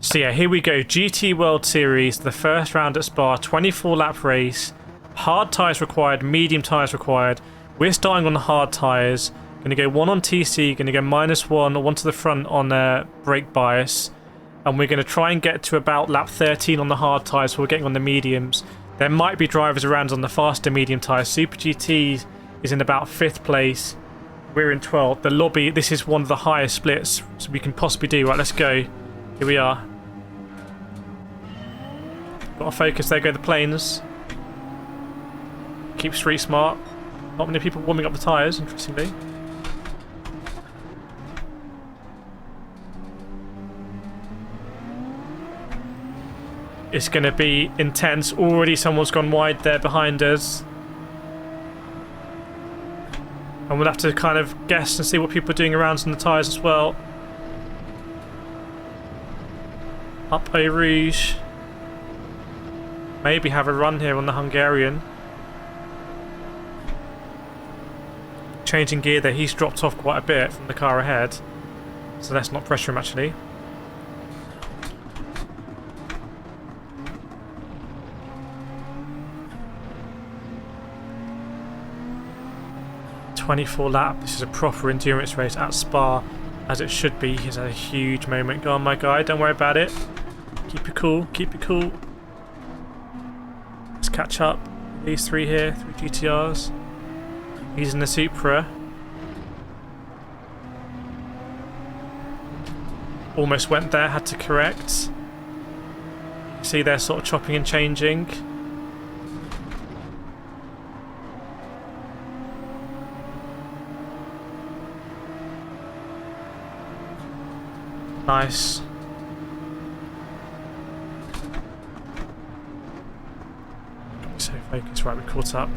So yeah, here we go. GT World Series, the first round at Spa, 24 lap race. Hard tyres required, medium tyres required. We're starting on the hard tyres. Going to go 1 on TC, going to go -1 or 1 to the front on brake bias. And we're going to try and get to about lap 13 on the hard tyres, so we're getting on the mediums. There might be drivers around on the faster medium tyres. Super GT is in about 5th place. We're in 12th. The lobby, this is one of the highest splits so we can possibly do. Right, let's go. Here we are. Got to focus. There go the planes. Keep street smart. Not many people warming up the tyres, interestingly. It's going to be intense. Already someone's gone wide there behind us. And we'll have to kind of guess and see what people are doing around on the tyres as well. Up Eau Rouge. Maybe have a run here on the Hungarian. Changing gear there. He's dropped off quite a bit from the car ahead. So let's not pressure him actually. .24 lap. This is a proper endurance race at Spa, as it should be. He's had a huge moment. Go on, my guy. Don't worry about it. Keep it cool. Keep it cool. Let's catch up. These three here. 3 GTRs. He's in the Supra. Almost went there. Had to correct. See, they're sort of chopping and changing. Nice. Got me so focused. Right, we caught up.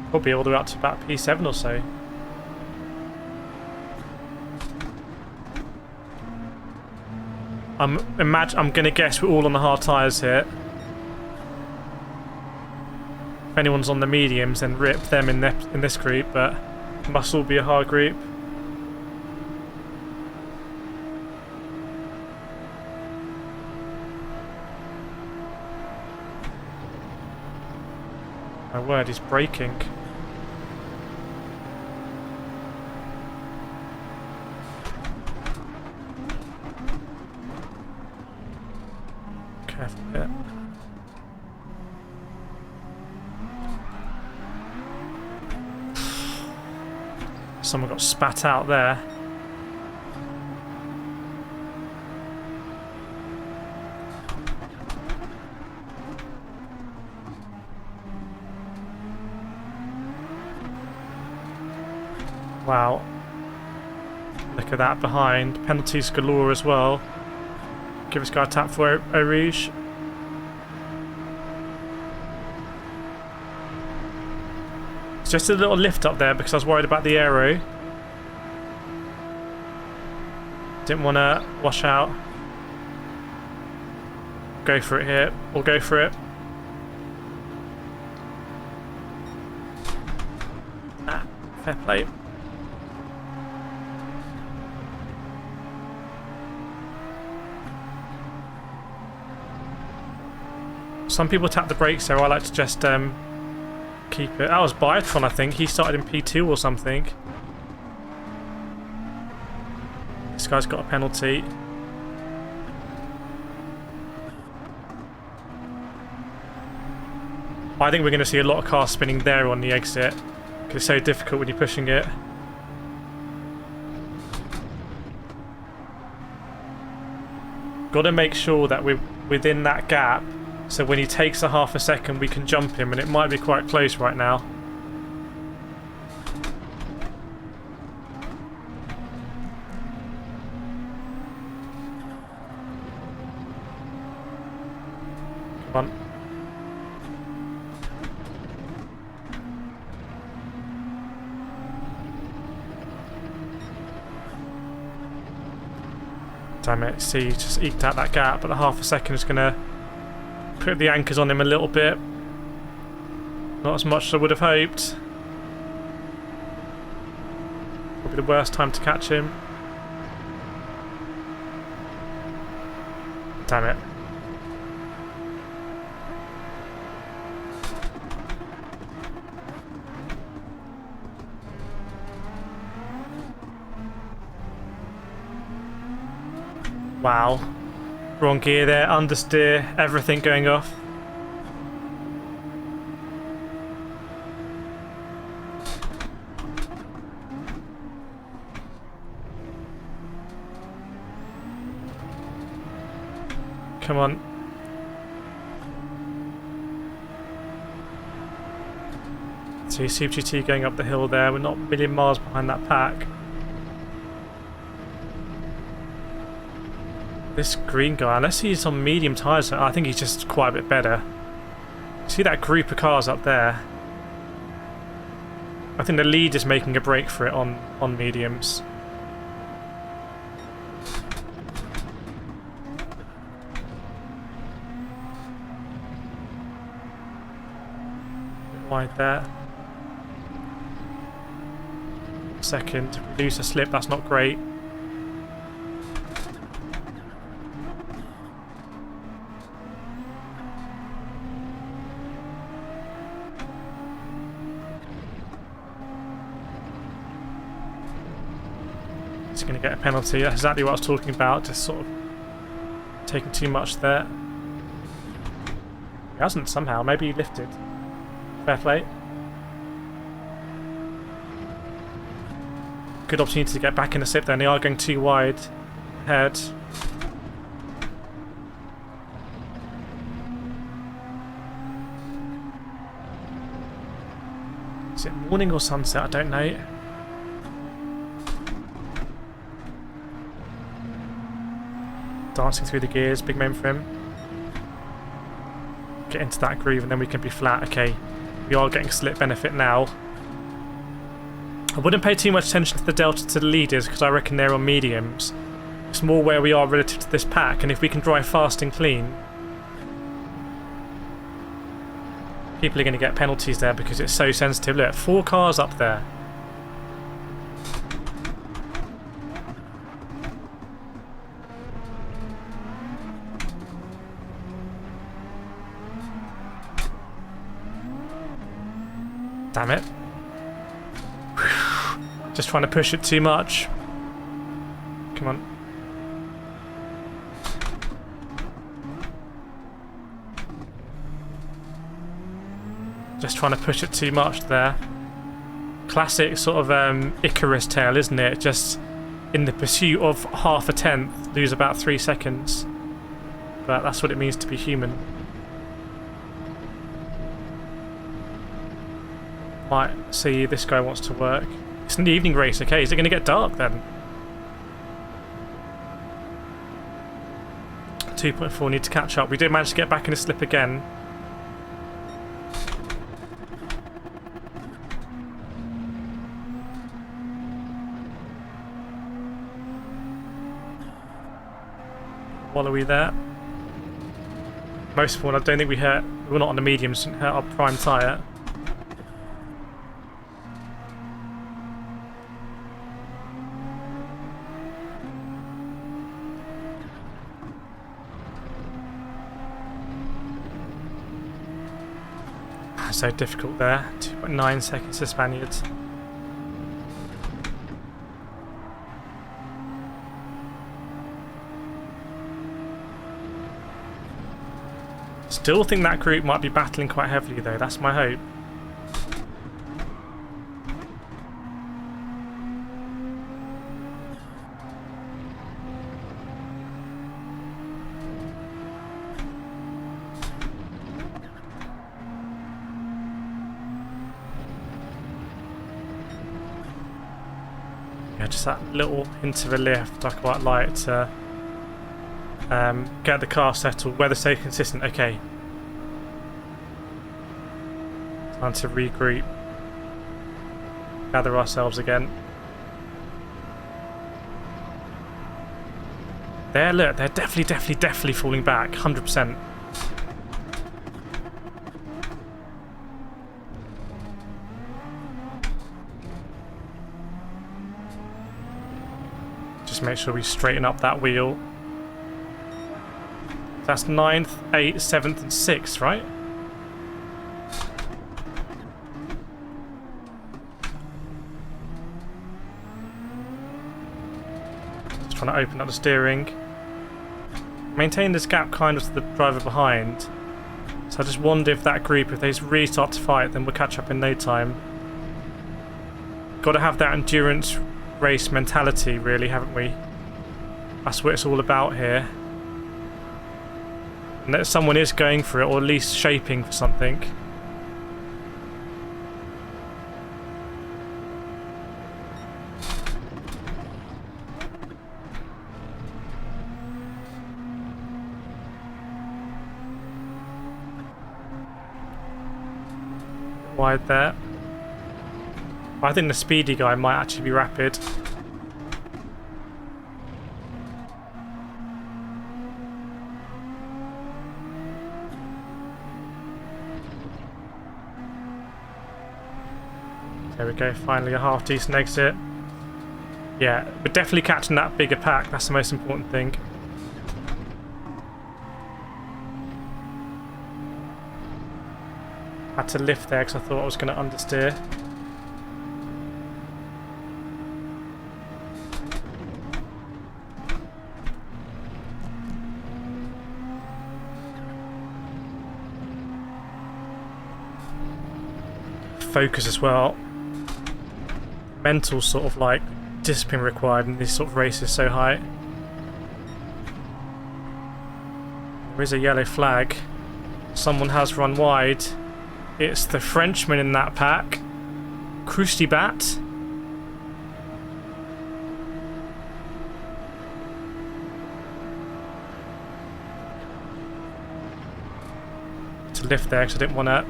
Probably all the way up to about P7 or so. I'm gonna guess we're all on the hard tyres here. If anyone's on the mediums, then rip them in this group, but must all be a hard group. My word, he's braking. Careful here. Someone got spat out there. Wow. Look at that behind. Penalties galore as well. Give this guy a tap for Eau Rouge. It's just a little lift up there because I was worried about the aero. Didn't want to wash out. Go for it here. We'll go for it. Ah, fair play. Some people tap the brakes there. I like to just keep it. That was Biatron, I think. He started in P2 or something. This guy's got a penalty. I think we're going to see a lot of cars spinning there on the exit because it's so difficult when you're pushing it. Got to make sure that we're within that gap. So when he takes a half a second, we can jump him, and it might be quite close right now. Come on. Damn it, see, just eked out that gap, but the half a second is going to put the anchors on him a little bit. Not as much as I would have hoped. Probably the worst time to catch him. Damn it. Wow. Wrong gear there, understeer, everything going off. Come on. See Super GT going up the hill there. We're not a million miles behind that pack. This green guy, unless he's on medium tyres, I think he's just quite a bit better. See that group of cars up there? I think the lead is making a break for it on mediums. Bit wide there. Second, lose a slip, that's not great. Going to get a penalty. That's exactly what I was talking about, just sort of taking too much there. He hasn't somehow, maybe he lifted. Fair play. Good opportunity to get back in the slip there, and they are going too wide ahead. Is it morning or sunset? I don't know. Dancing through the gears, big moment for him. Get into that groove and then we can be flat. Okay, we are getting slip benefit now. I wouldn't pay too much attention to the delta to the leaders because I reckon they're on mediums. It's more where we are relative to this pack, and if we can drive fast and clean, people are going to get penalties there because it's so sensitive. Look, 4 cars up there. Damn it. Just trying to push it too much. Come on. Just trying to push it too much there. Classic sort of Icarus tail, isn't it? Just in the pursuit of half a tenth, lose about 3 seconds. But that's what it means to be human. Might see this guy wants to work. It's an evening race, okay. Is it going to get dark then? 2.4, need to catch up. We did manage to get back in a slip again. While are we there? Most of all, I don't think we're not on the mediums, didn't hurt our prime tyre. So difficult there. 2.9 seconds to Spaniards. Still think that group might be battling quite heavily though, that's my hope. Just that little hint of a lift I quite like to get the car settled. Weather stay consistent, okay. Time to regroup. Gather ourselves again. There, look, they're definitely falling back, 100%. Just make sure we straighten up that wheel. That's 9th, 8th, 7th and 6th, right? Just trying to open up the steering. Maintain this gap kind of to the driver behind. So I just wonder if that group, if they really start to fight, then we'll catch up in no time. Got to have that endurance race mentality, really, haven't we? That's what it's all about here. And that someone is going for it, or at least shaping for something. Wide there. I think the speedy guy might actually be rapid. There we go, finally a half decent exit. Yeah, we're definitely catching that bigger pack, that's the most important thing. Had to lift there because I thought I was going to understeer. Focus as well. Mental sort of like discipline required in these sort of races so high. There is a yellow flag. Someone has run wide. It's the Frenchman in that pack. Croustibat. To lift there because I didn't want to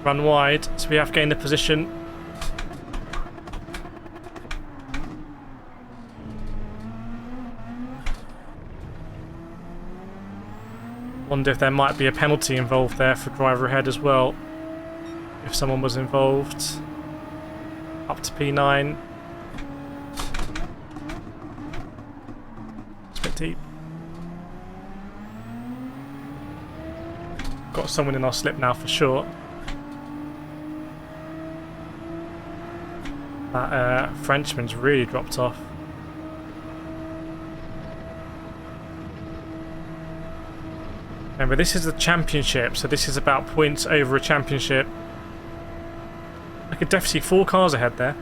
run wide, so we have to gain the position. Wonder if there might be a penalty involved there for driver ahead as well, if someone was involved. Up to P9. It's a bit deep. Got someone in our slip now for sure. That Frenchman's really dropped off. Remember, this is the championship, so this is about points over a championship. I could definitely see 4 cars ahead there.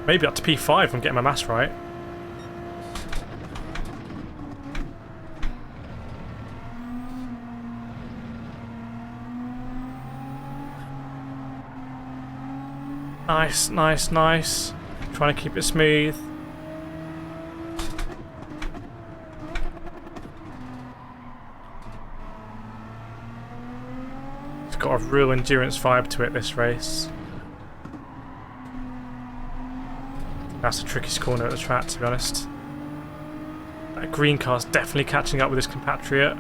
Maybe up to P5 if I'm getting my maths right. Nice, nice, nice. Trying to keep it smooth. It's got a real endurance vibe to it, this race. That's the trickiest corner at the track, to be honest. That green car's definitely catching up with his compatriot.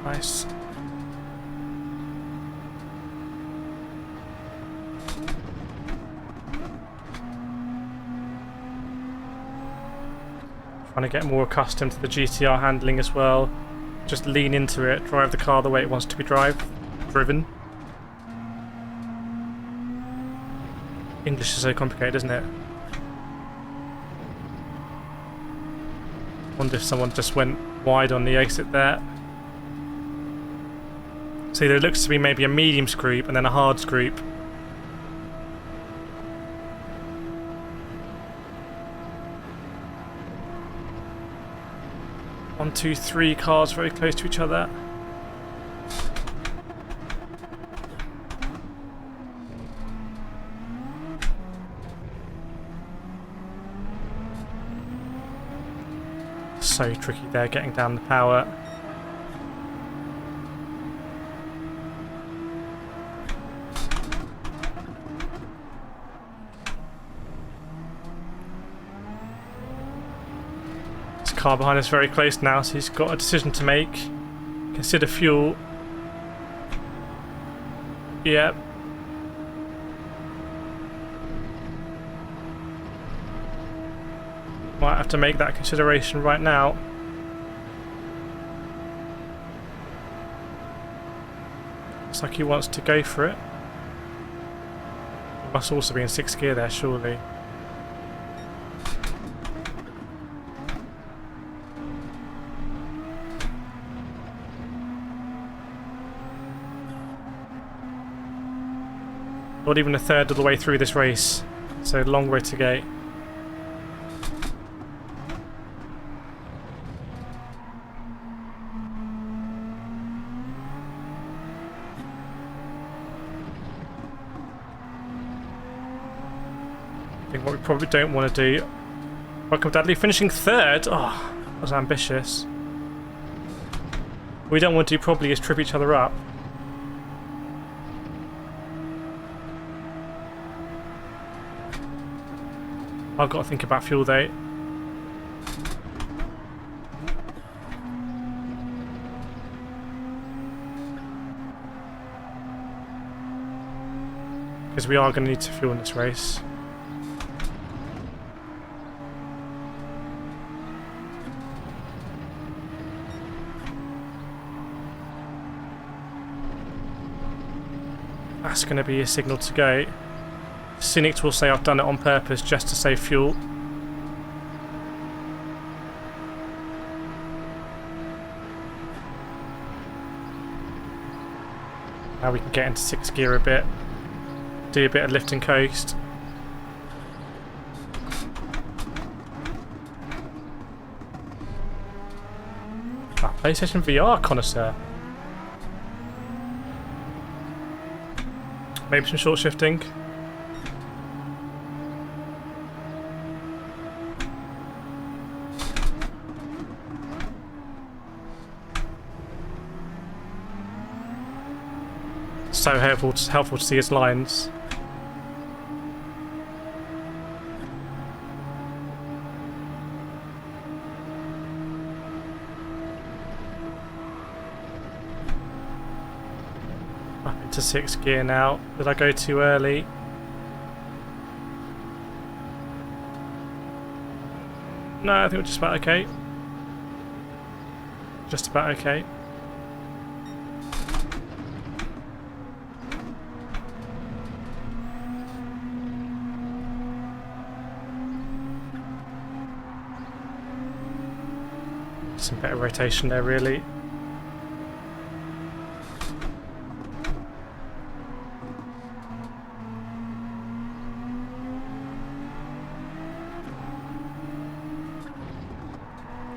Nice. Trying to get more accustomed to the GTR handling as well. Just lean into it, drive the car the way it wants to be driven. English is so complicated, isn't it? Wonder if someone just went wide on the exit there. So there looks to be maybe a mediums group and then a hards group. One, two, 3 cars very close to each other. So tricky there, getting down the power. Car behind us very close now, so he's got a decision to make. Consider fuel. Yep. Might have to make that consideration right now. Looks like he wants to go for it. He must also be in 6th gear there, surely. Not even a third of the way through this race, so long way to go. I think what we probably don't want to do. Welcome Dudley, finishing 3rd. Oh, that was ambitious. What we don't want to do probably is trip each other up. I've got to think about fuel though. Because we are going to need to fuel in this race. That's going to be a signal to go. Cynic will say I've done it on purpose just to save fuel. Now we can get into 6th gear a bit. Do a bit of lift and coast. Ah, PlayStation VR connoisseur. Maybe some short shifting. So helpful to see his lines. Up into 6th gear now. Did I go too early? No, I think we're just about okay. Just about okay. Some better rotation there, really.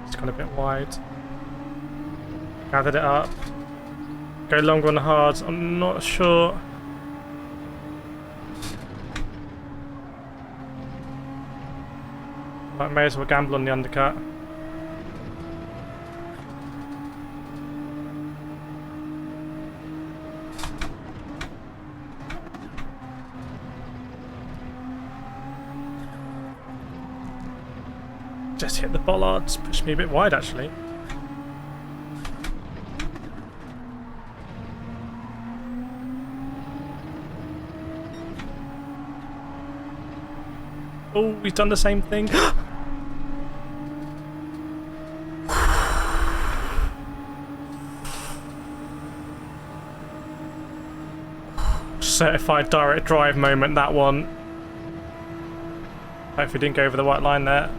It's gone a bit wide. Gathered it up. Go longer on the hards. I'm not sure. I may as well gamble on the undercut. Just hit the bollards, pushed me a bit wide actually. Oh, we've done the same thing. Certified direct drive moment, that one. Hopefully didn't go over the white line there.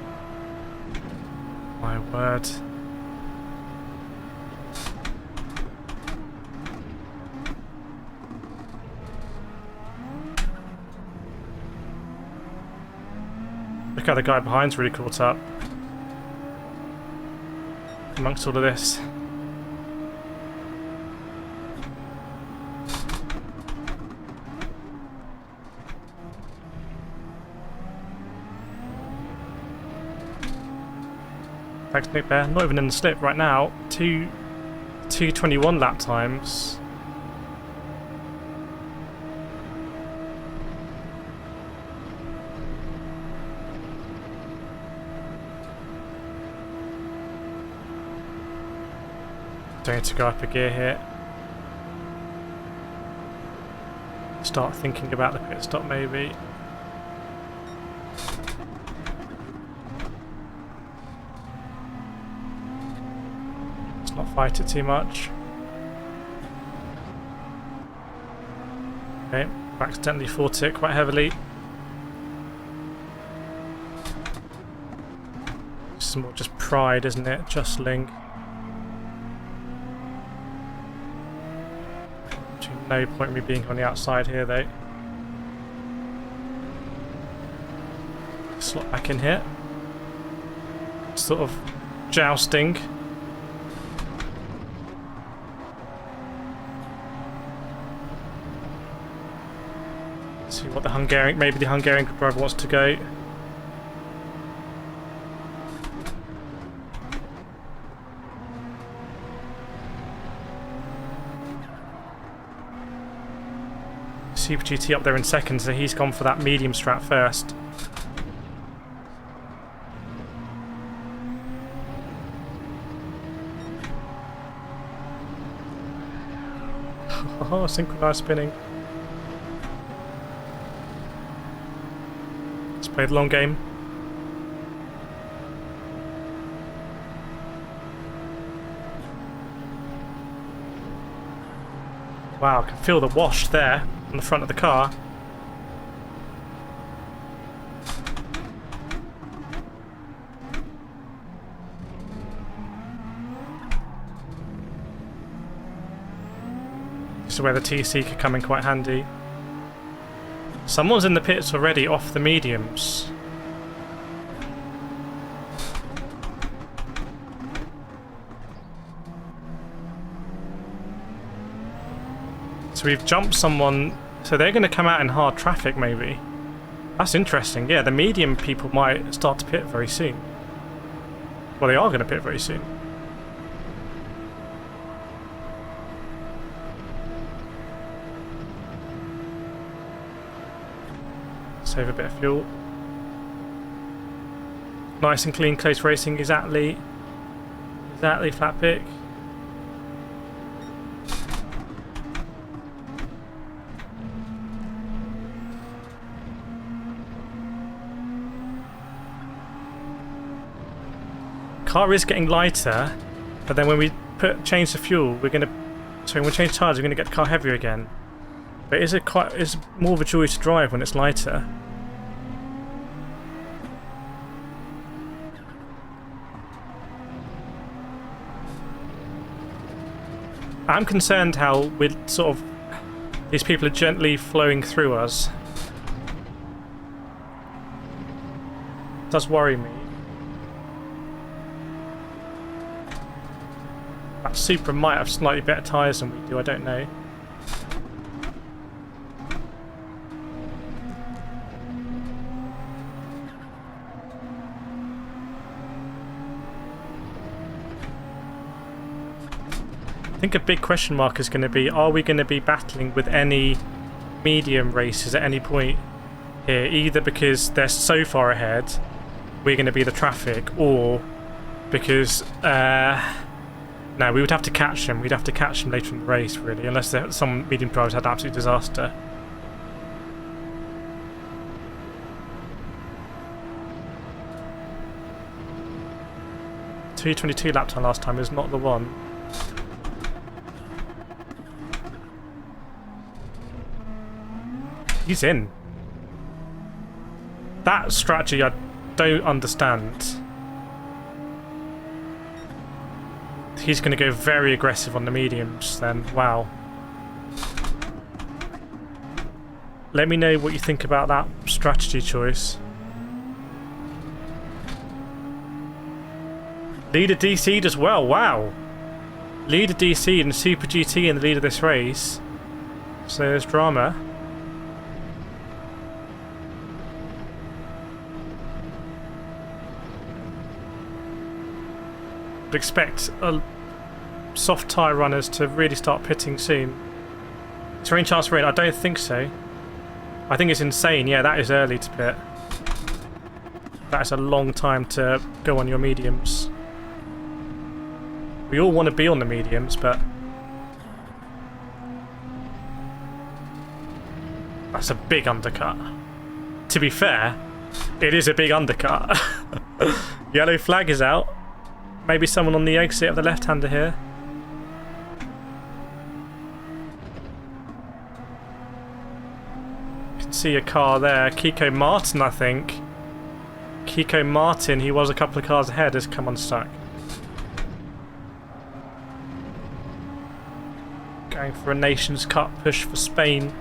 My word. Look how the guy behind's really caught up amongst all of this. Thanks, Nick Bear. Not even in the slip right now. 2:21 lap times. Don't need to go up a gear here. Start thinking about the pit stop maybe. fight it too much. Okay, I accidentally fought it quite heavily. It's more just pride, isn't it? Jostling. No point in me being on the outside here, though. Slot back in here. Sort of jousting. See what the Hungarian, maybe the Hungarian driver wants to go. Super GT up there in second, so he's gone for that medium strat first. Oh, synchronized spinning. Let's play the long game. Wow, I can feel the wash there on the front of the car. This is where the TC could come in quite handy. Someone's in the pits already off the mediums. So we've jumped someone, so they're going to come out in hard traffic maybe. That's interesting. Yeah, the medium people might start to pit very soon. Well, they are going to pit very soon. Save a bit of fuel. Nice and clean, close racing, exactly. Exactly, flat pick. Car is getting lighter, but then when we change the fuel, we're going to. So when we change tires, we're going to get the car heavier again. But is it quite? Is more of a joy to drive when it's lighter? I'm concerned how we're sort of. These people are gently flowing through us. It does worry me. That Supra might have slightly better tyres than we do, I don't know. I think a big question mark is going to be, are we going to be battling with any medium races at any point here? Either because they're so far ahead, we're going to be the traffic, or because... no, we would have to catch them. We'd have to catch them later in the race, really, unless some medium drivers had an absolute disaster. .222 lap time last time is not the one. He's in. That strategy I don't understand. He's going to go very aggressive on the mediums then. Wow. Let me know what you think about that strategy choice. Leader DC'd as well. Wow. Leader DC and Super GT in the lead of this race. So there's drama. Would expect soft tyre runners to really start pitting soon. Is there any chance for it? I don't think so. I think it's insane. Yeah, that is early to pit. That is a long time to go on your mediums. We all want to be on the mediums, but that's a big undercut. To be fair, it is a big undercut. Yellow flag is out. Maybe someone on the exit of the left-hander here. can see a car there. Kiko Martin, I think. Kiko Martin, he was a couple of cars ahead, has come unstuck. Going for a Nations Cup push for Spain.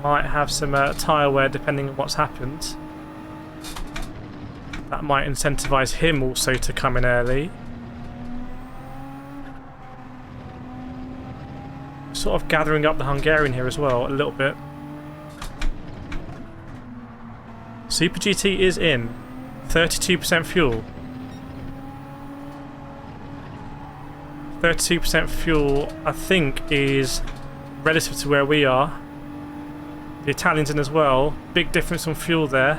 Might have some tyre wear depending on what's happened. That might incentivise him also to come in early. Sort of gathering up the Hungarian here as well, a little bit. Super GT is in. 32% fuel. 32% fuel, I think, is relative to where we are. The Italians in as well. Big difference on fuel there.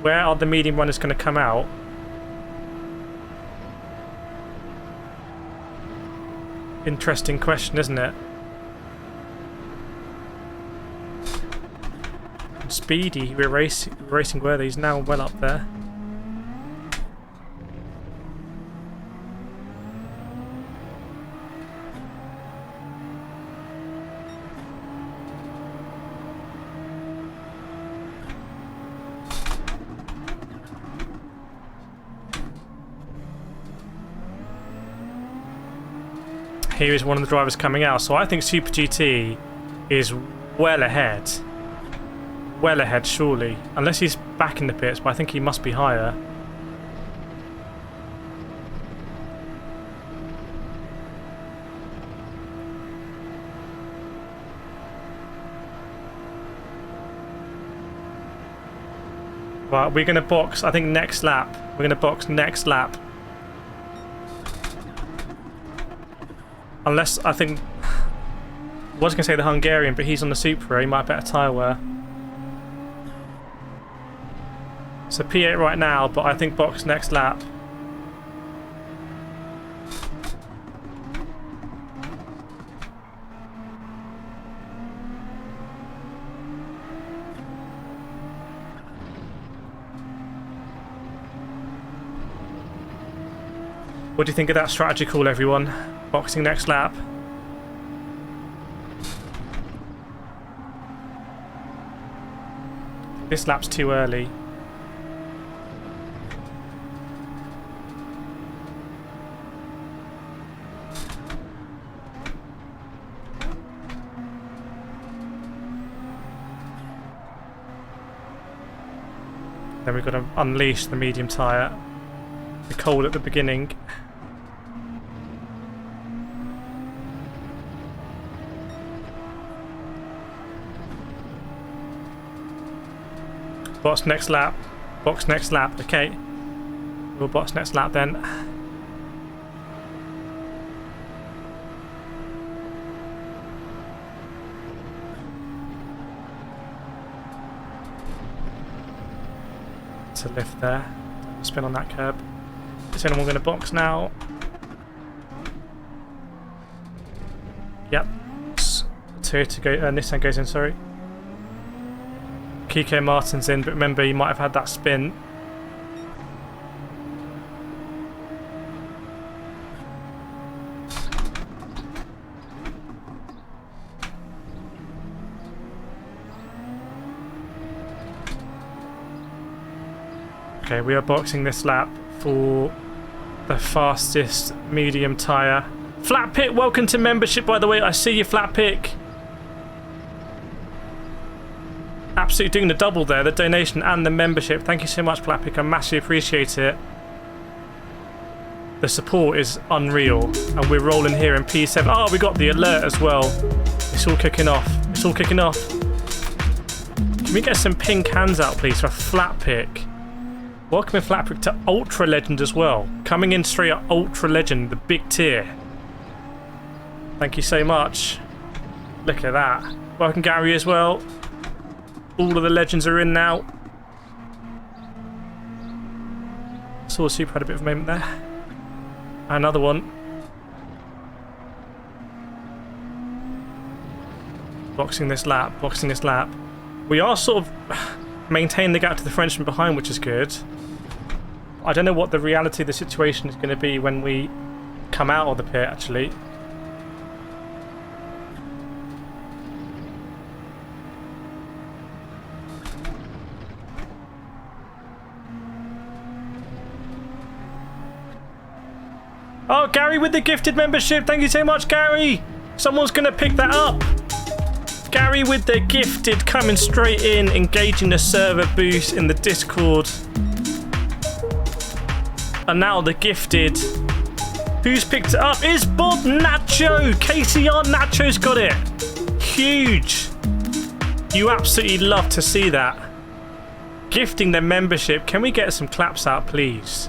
Where are the medium runners going to come out? Interesting question, isn't it? Speedy, we're racing where he's now well up there. Here is one of the drivers coming out, so I think Super GT is well ahead. Well ahead, surely. Unless he's back in the pits, but I think he must be higher. But we're going to box, I think, next lap. We're going to box next lap. Unless, I think... I was going to say the Hungarian, but he's on the Supra. He might have better tyre wear. So P8 right now, but I think box next lap. What do you think of that strategy call, everyone? Boxing next lap. This lap's too early. Then we've got to unleash the medium tyre. The cold at the beginning. Box next lap. Box next lap. Okay. We'll box next lap then. To lift there. Spin on that curb. Is anyone going to box now? Yep. Two to go. Nissan goes in, sorry. Kiko Martin's in, but remember, he might have had that spin. Okay, we are boxing this lap for the fastest medium tyre. Flat Pick, welcome to membership, by the way. I see you, Flat Pick. Absolutely doing the double there, the donation and the membership. Thank you so much, Flat Pick. I massively appreciate it. The support is unreal. And we're rolling here in P7. Oh, we got the alert as well. It's all kicking off. It's all kicking off. Can we get some pink hands out, please, for a Flat Pick? Welcome in, Flat Pick, to Ultra Legend as well. Coming in straight up Ultra Legend, the big tier. Thank you so much. Look at that. Welcome, Gary, as well. All of the legends are in now. Saw Super had a bit of a moment there. Another one. Boxing this lap, boxing this lap. We are sort of maintaining the gap to the Frenchman behind, which is good. I don't know what the reality of the situation is going to be when we come out of the pit, actually. Oh, Gary with the gifted membership. Thank you so much, Gary. Someone's going to pick that up. Gary with the gifted coming straight in, engaging the server boost in the Discord. And now the gifted. Who's picked it up? It's Bob Nacho. KCR Nacho's got it. Huge. You absolutely love to see that. Gifting their membership. Can we get some claps out, please?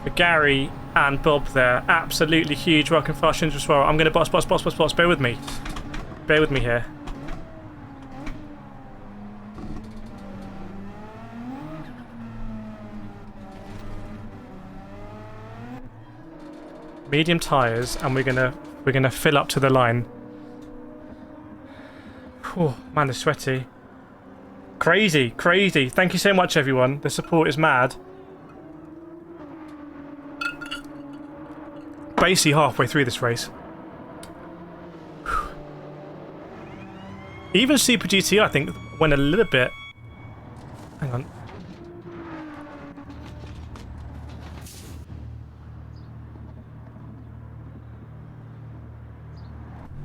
For Gary and Bob there. Absolutely huge. Welcome, Fast Ninja as well. I'm going to boss. Bear with me. Bear with me here. Medium tires, and we're gonna fill up to the line. Oh man, they're sweaty. Crazy. Thank you so much, everyone. The support is mad. Basically halfway through this race. Even Super GT, I think, went a little bit. Hang on.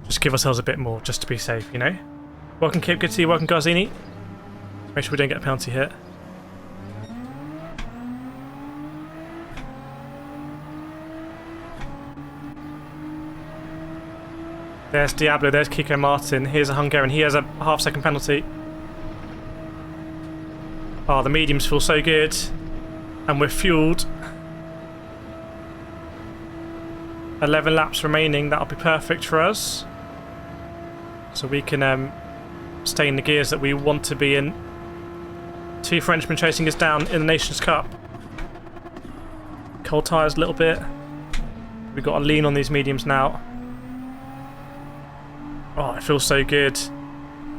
Just give ourselves a bit more, just to be safe, you know? Welcome, Cape. Good to see you. Welcome, Garzini. Make sure we don't get a penalty here. There's Diablo, there's Kiko Martin. Here's a Hungarian. He has a half-second penalty. Oh, the mediums feel so good. And we're fueled. 11 laps remaining. That'll be perfect for us. So we can stay in the gears that we want to be in. 2 Frenchmen chasing us down in the Nations Cup. Cold tyres a little bit. We've got to lean on these mediums now. Oh, it feels so good.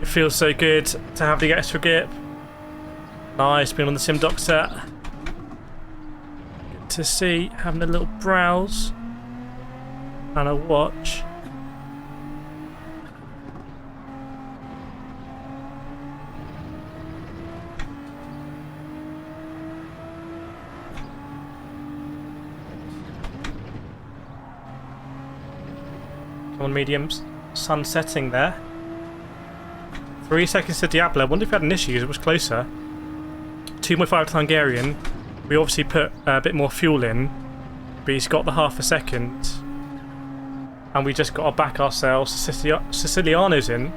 It feels so good to have the extra grip. Nice, being on the Sim Doctor. Good to see, having a little browse and a watch. Come on, mediums. Sun setting there. 3 seconds to Diablo. I wonder if we had an issue, it was closer. 2.5 to Hungarian. We obviously put a bit more fuel in, but he's got the half a second. And we just got to back ourselves. Siciliano's in.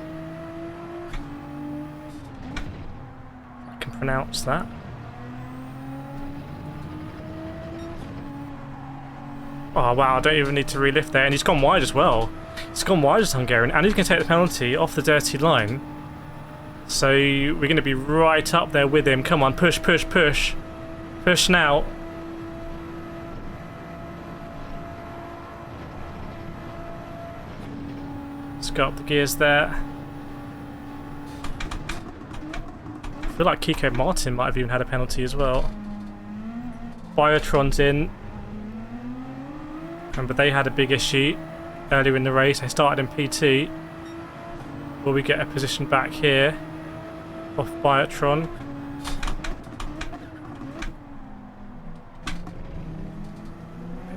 I can pronounce that. Oh wow, I don't even need to relift there. And he's gone wide as well. He's gone wide as Hungarian, and he's going to take the penalty off the dirty line. So we're going to be right up there with him. Come on, push. Push now. Let's go up the gears there. I feel like Kiko Martin might have even had a penalty as well. Biotron's in. Remember, they had a big issue earlier in the race. They started in P2. Will we get a position back here off Biotron?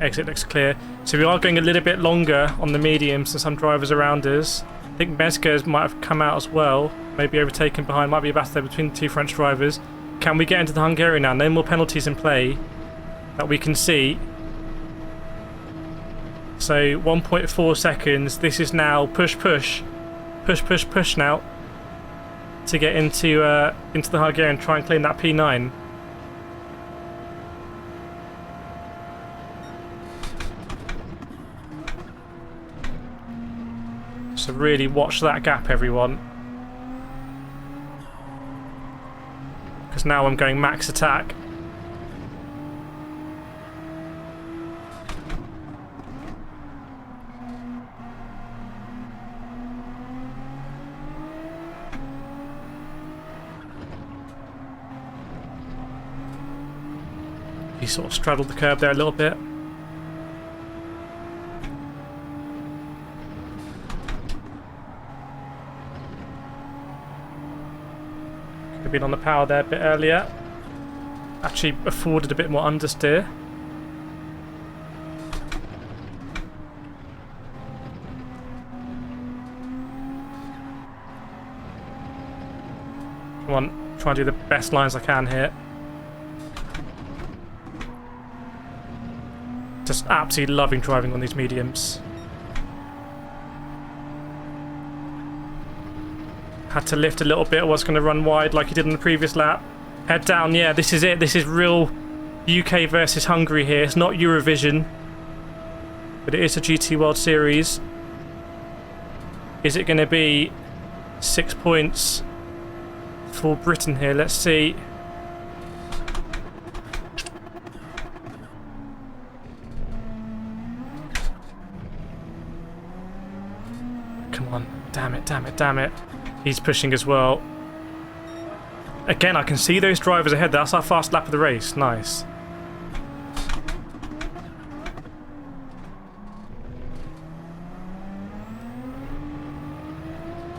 Exit looks clear. So we are going a little bit longer on the mediums than some drivers around us. I think Mezquez might have come out as well. Maybe overtaken behind. Might be a battle there between the 2 French drivers. Can we get into the Hungarian now? No more penalties in play that we can see. So 1.4 seconds. This is now push now to get into the Hungarian. Try and claim that P9. So really watch that gap, everyone, because now I'm going max attack. He sort of straddled the curb there a little bit. Could have been on the power there a bit earlier. Actually afforded a bit more understeer. Come on, try and do the best lines I can here. Just absolutely loving driving on these mediums. Had to lift a little bit, I was going to run wide like he did on the previous lap. Head down, yeah, this is it. This is real UK versus Hungary here. It's not Eurovision, but it is a GT World Series. Is it going to be 6 points for Britain here? Let's see. Come on, damn it, damn it, damn it. He's pushing as well. Again, I can see those drivers ahead. That's our fast lap of the race. Nice.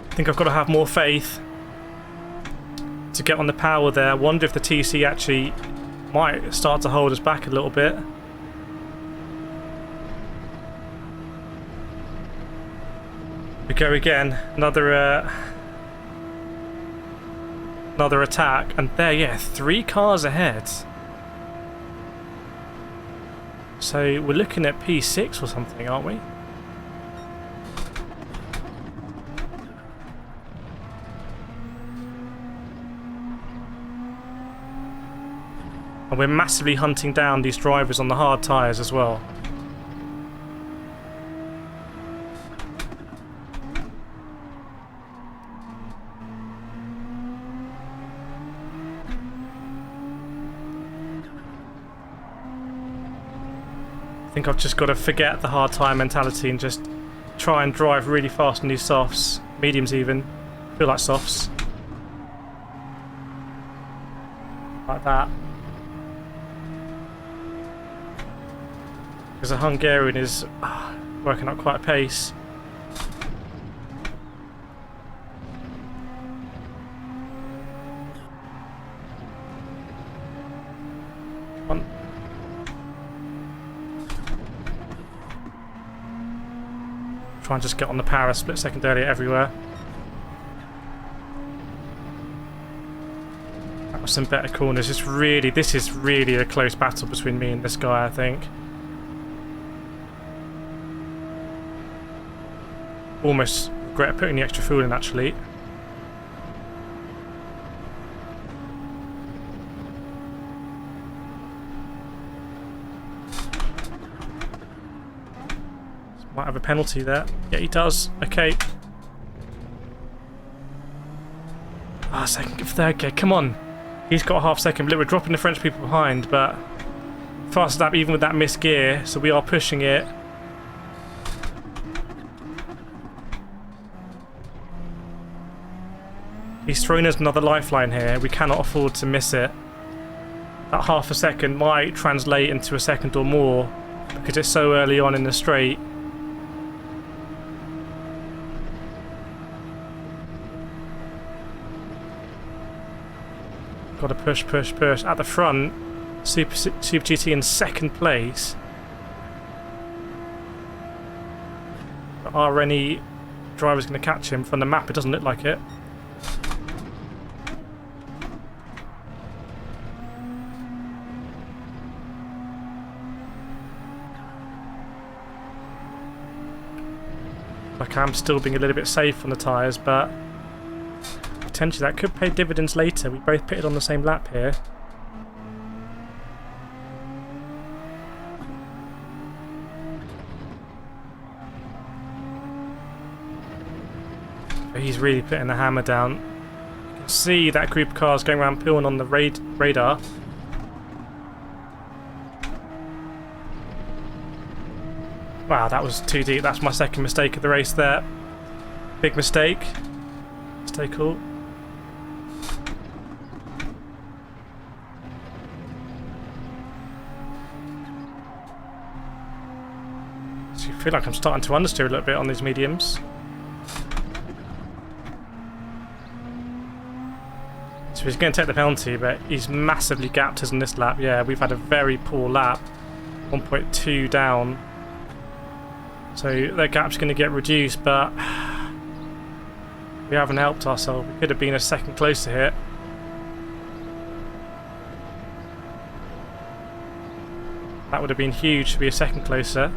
I think I've got to have more faith to get on the power there. I wonder if the TC actually might start to hold us back a little bit. We go again. Another attack, and there, yeah, 3 cars ahead. So we're looking at P6 or something, aren't we? And we're massively hunting down these drivers on the hard tyres as well. I think I've just got to forget the hard tyre mentality and just try and drive really fast on these softs, mediums even. Feel like softs. Like that. Because the Hungarian is working up quite a pace. Come on. Try and just get on the power a split second earlier everywhere. That was some better corners. This is really a close battle between me and this guy, I think. Almost regret putting the extra fuel in, actually. Might have a penalty there. Yeah, he does. Okay. Second, third, okay, come on. He's got a half second. We're dropping the French people behind, but fast lap even with that missed gear, so we are pushing it. He's thrown us another lifeline here. We cannot afford to miss it. That half a second might translate into a second or more because it's so early on in the straight. Got to push, push, push. At the front, Super GT in second place. But are any drivers going to catch him? From the map, it doesn't look like it. Like I'm still being a little bit safe on the tyres, but potentially that could pay dividends later. We both pitted on the same lap here. But he's really putting the hammer down. You can see that group of cars going around pulling on the radar. Wow, that was too deep. That's my second mistake of the race there. Big mistake. Stay cool. So I feel like I'm starting to understeer a little bit on these mediums. So he's going to take the penalty, but he's massively gapped us in this lap. Yeah, we've had a very poor lap. 1.2 down. So their gap's going to get reduced, but we haven't helped ourselves. We could have been a second closer here. That would have been huge to be a second closer.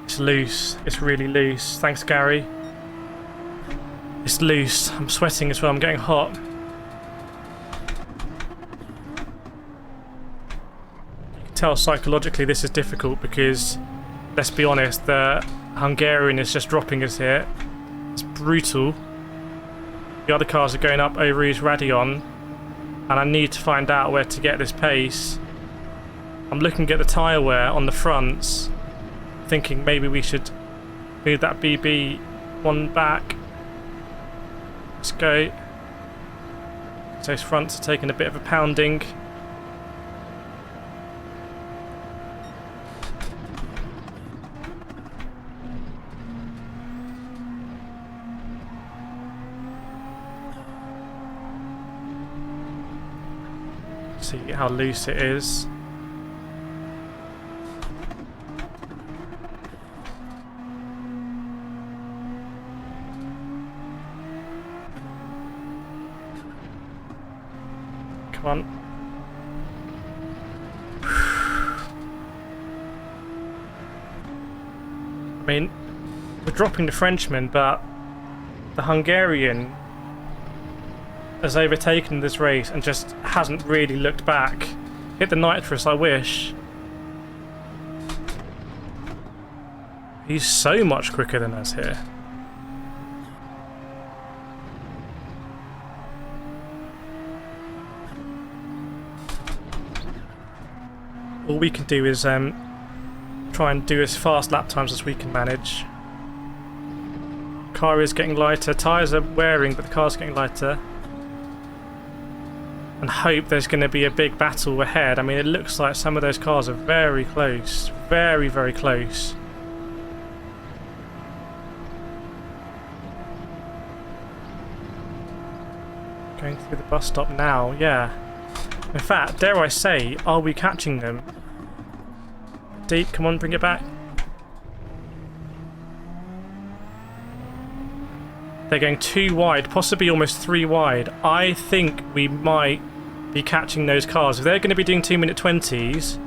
It's loose. It's really loose. Thanks, Gary. It's loose. I'm sweating as well. I'm getting hot. You can tell psychologically this is difficult because, let's be honest, the Hungarian is just dropping us here. It's brutal. The other cars are going up over his Radeon, and I need to find out where to get this pace. I'm looking at the tyre wear on the fronts, thinking maybe we should move that BB one back. Let's go. Those fronts are taking a bit of a pounding. See how loose it is. Come on. I mean, we're dropping the Frenchman, but the Hungarian has overtaken this race and just hasn't really looked back. Hit the nitrous, I wish. He's so much quicker than us here. All we can do is try and do as fast lap times as we can manage. Car is getting lighter, tyres are wearing, but the car's getting lighter. And hope there's going to be a big battle ahead. I mean, it looks like some of those cars are very close. Very, very close. Going through the bus stop now, yeah. In fact, dare I say, are we catching them? Deep, come on, bring it back. They're going 2 wide, possibly almost 3 wide. I think we might be catching those cars. If they're going to be doing 2-minute 20s,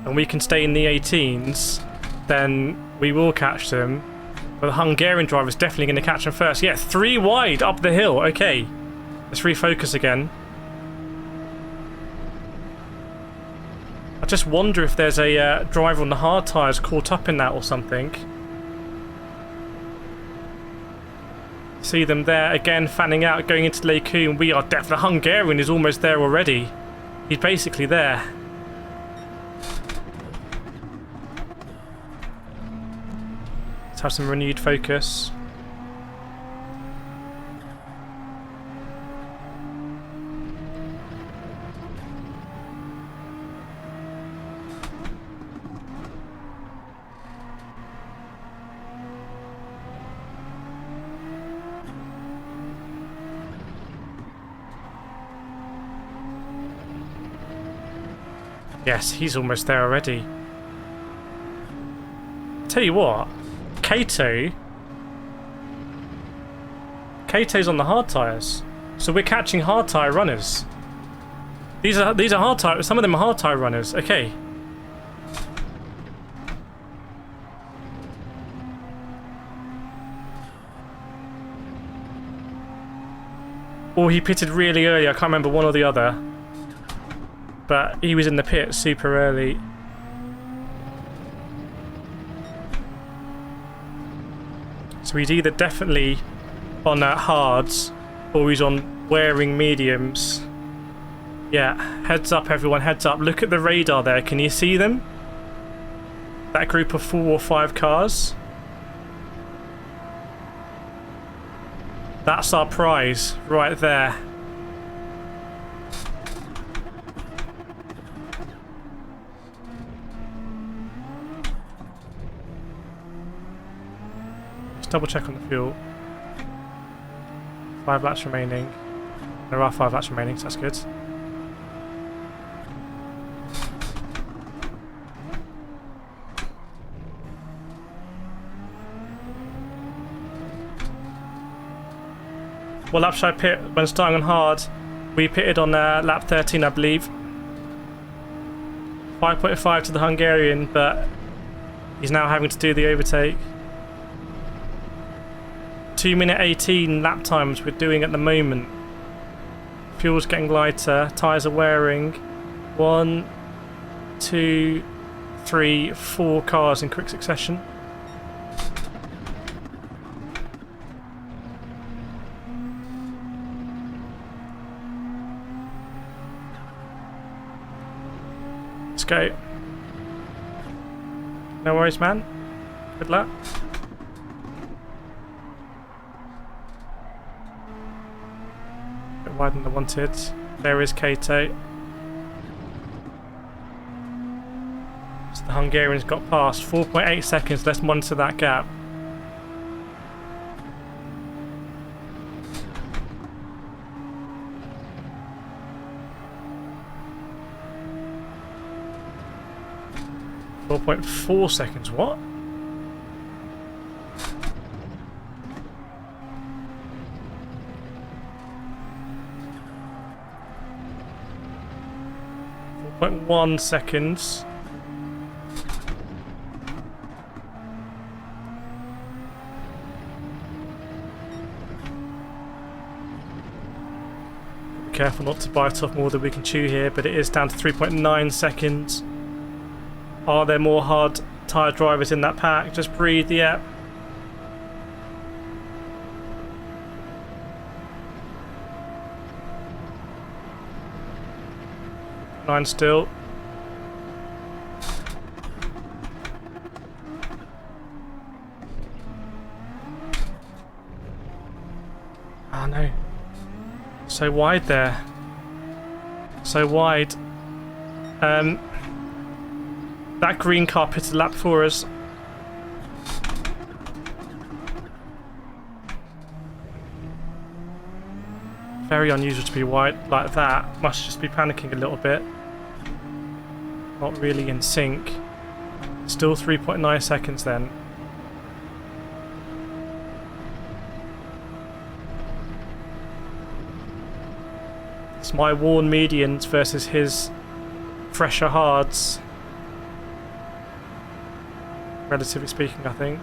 and we can stay in the 18s, then we will catch them. But the Hungarian driver is definitely going to catch them first. Yeah, 3 wide up the hill. Okay, let's refocus again. I just wonder if there's a driver on the hard tyres caught up in that or something. See them there again, fanning out, going into Leku. We are definitely. The Hungarian is almost there already. He's basically there. Let's have some renewed focus. Yes, he's almost there already. Tell you what, Kato's on the hard tyres, so we're catching hard tyre runners. These are hard tyre. Some of them are hard tyre runners. Okay. Or he pitted really early. I can't remember one or the other. But he was in the pit super early. So he's either definitely on hards or he's on wearing mediums. Yeah, heads up everyone, heads up. Look at the radar there, can you see them? That group of 4 or 5 cars. That's our prize right there. Double check on the fuel. 5 laps remaining. There are 5 laps remaining, so that's good. What lap should I pit when starting on hard? We pitted on lap 13, I believe. 5.5 to the Hungarian, but he's now having to do the overtake. 2-minute 18 lap times we're doing at the moment. Fuel's getting lighter, tyres are wearing. 1, 2, 3, 4 cars in quick succession. Let's go. No worries, man. Good luck. Bit wider than I wanted. There is Kato. So the Hungarian's got past. 4.8 seconds. Let's monitor that gap. .4 seconds, what? .1 seconds. Be careful not to bite off more than we can chew here, but it is down to 3.9 seconds. Are there more hard tyre drivers in that pack? Just breathe, yep. Nine still. Oh no. So wide there. So wide. That green car pitted a lap for us. Very unusual to be wide like that. Must just be panicking a little bit. Not really in sync. Still 3.9 seconds then. It's my worn medians versus his fresher hards. Relatively speaking, I think.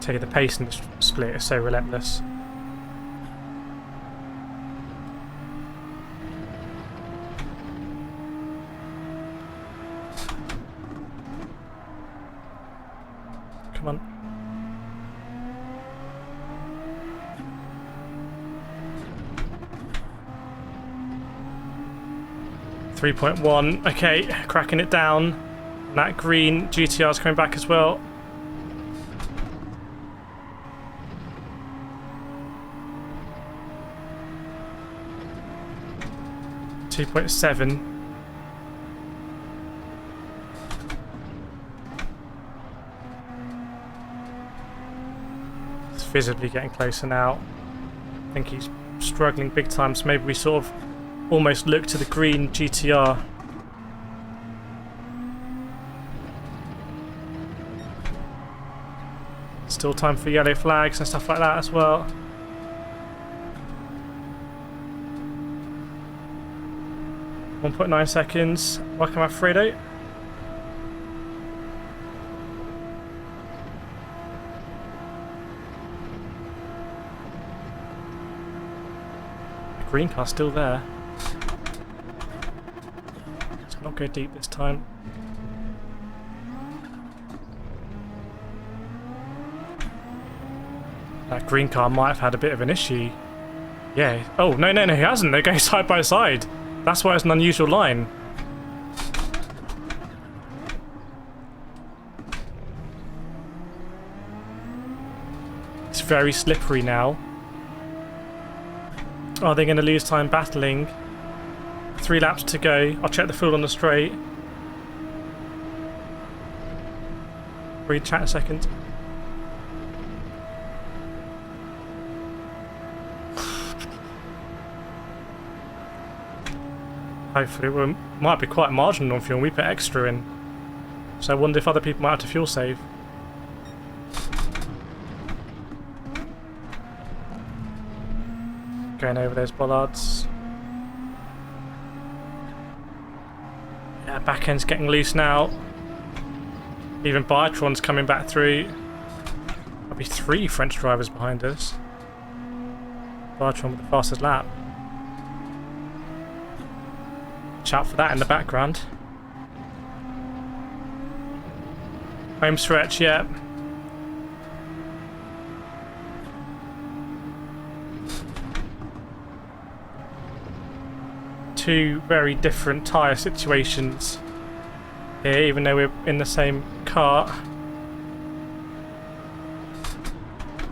Tell you, the pace in this split is so relentless. Come on. .1. Okay, cracking it down. And that green GTR's coming back as well. .7. It's visibly getting closer now. I think he's struggling big time, so maybe we sort of almost look to the green GTR. Still time for yellow flags and stuff like that as well. .9 seconds. Welcome, Alfredo. The green car's still there. Let's not go deep this time. That green car might have had a bit of an issue. Yeah. Oh, no, he hasn't. They're going side by side. That's why it's an unusual line. It's very slippery now. Are they going to lose time battling? 3 laps to go. I'll check the fuel on the straight. Read chat a second. Hopefully we might be quite marginal on fuel and we put extra in. So I wonder if other people might have to fuel save. Going over those bollards. Yeah, back end's getting loose now. Even Biatron's coming back through. There'll be 3 French drivers behind us. Biatron with the fastest lap. Watch out for that in the background. Home stretch, yeah. Two very different tyre situations here, even though we're in the same car.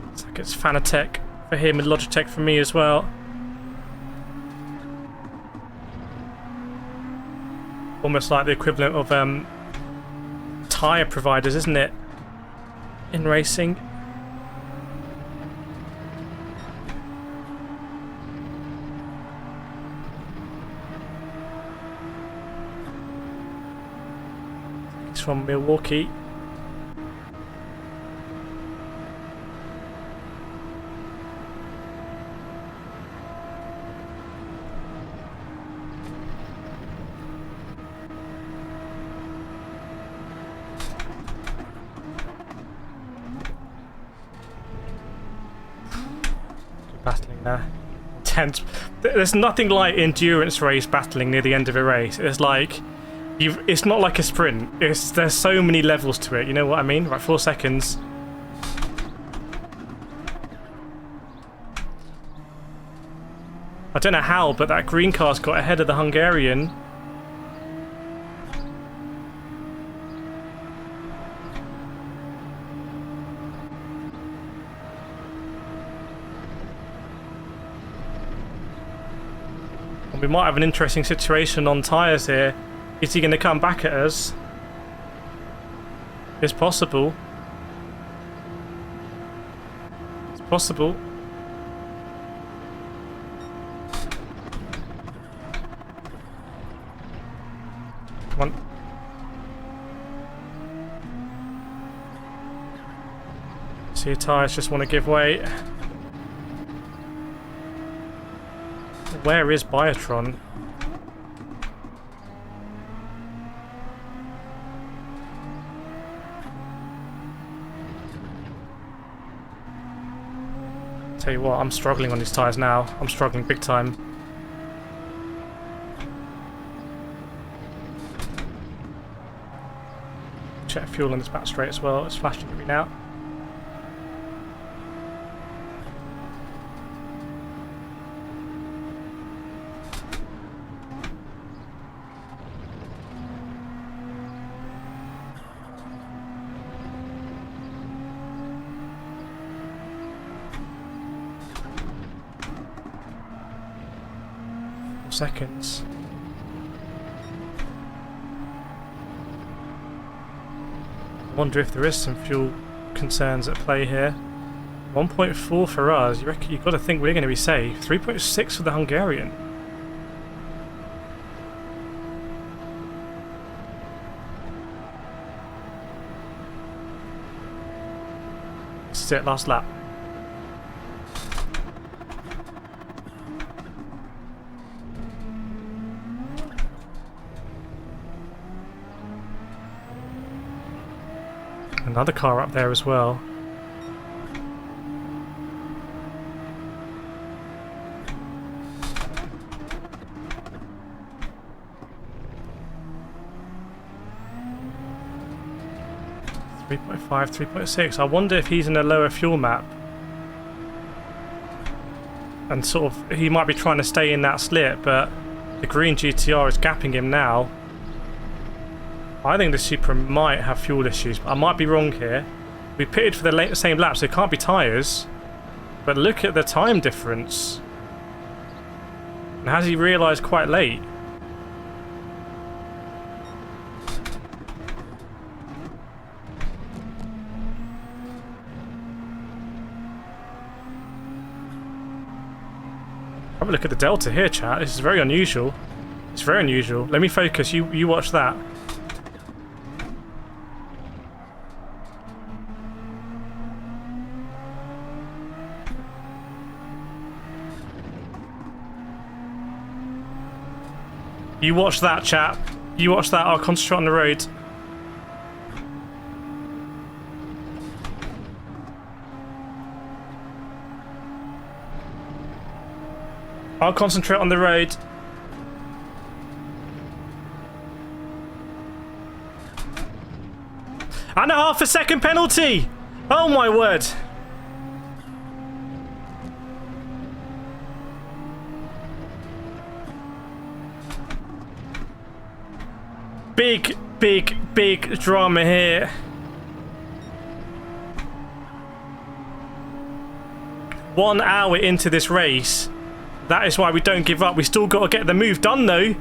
Looks like it's Fanatec for him and Logitech for me as well. Almost like the equivalent of tyre providers, isn't it? In racing. He's from Milwaukee. Battling there. Intense. There's nothing like endurance race battling near the end of a race. It's like it's not like a sprint. There's so many levels to it. You know what I mean? Right, 4 seconds. I don't know how, but that green car's got ahead of the Hungarian. We might have an interesting situation on tyres here. Is he going to come back at us? It's possible. It's possible. Come on. See, your tyres just want to give way. Where is Biatron? Tell you what, I'm struggling on these tyres now. I'm struggling big time. Check fuel on this back straight as well. It's flashing at me now. Seconds. I wonder if there is some fuel concerns at play here. 1.4 for us. You reckon you've got to think we're going to be safe. 3.6 for the Hungarian. This is it, last lap. Another car up there as well. .5, 3.6. I wonder if he's in a lower fuel map. And sort of, he might be trying to stay in that slip, but the green GTR is gapping him now. I think the Supra might have fuel issues, but I might be wrong here. We pitted for the same lap, so it can't be tyres. But look at the time difference. And has he realised quite late? Have a look at the delta here, chat. This is very unusual. It's very unusual. Let me focus. You watch that. You watch that, chap. You watch that. I'll concentrate on the road. I'll concentrate on the road. And a half a second penalty! Oh my word! Big drama here. One hour into this race. That is why we don't give up. We still got to get the move done though.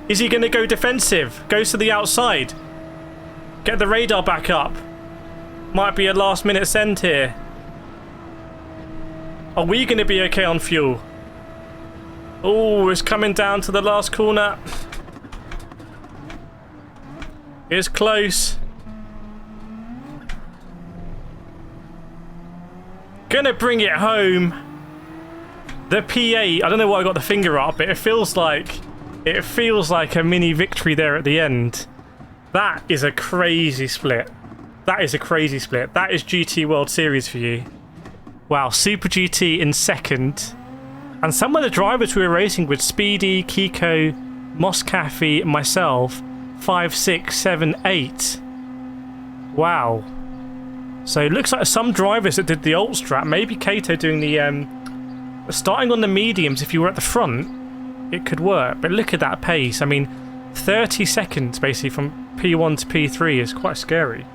Is he going to go defensive? Goes to the outside. Get the radar back up. Might be a last minute send here. Are we going to be okay on fuel? Oh, it's coming down to the last corner. It's close. Gonna bring it home. The P8, I don't know why I got the finger up, but it feels like a mini victory there at the end. That is a crazy split. That is a crazy split. That is GT World Series for you. Wow, Super GT in second. And some of the drivers we were racing with, Speedy, Kiko, Moscafi, myself, 5, 6, 7, 8. Wow. So it looks like some drivers that did the alt strat, maybe Kato doing the starting on the mediums. If you were at the front, it could work, but look at that pace. I mean, 30 seconds basically from P1 to P3 is quite scary.